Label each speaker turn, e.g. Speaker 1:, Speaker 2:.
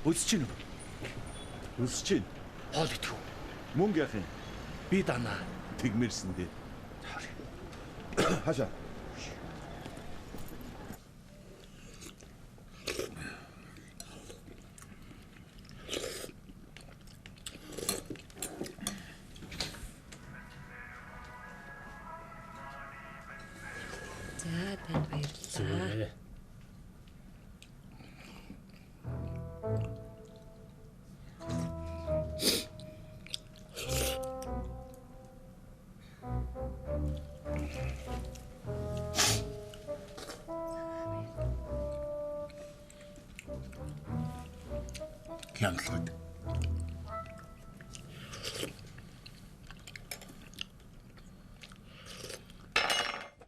Speaker 1: Өсч чинь.
Speaker 2: Өсөж чинь.
Speaker 1: Хоол идэв.
Speaker 2: Мөнгө яах юм?
Speaker 1: Би данаа.
Speaker 2: Тэгмэрсэн дээ. Хашаа.
Speaker 3: За танд баярлалаа.
Speaker 1: Хяналтууд.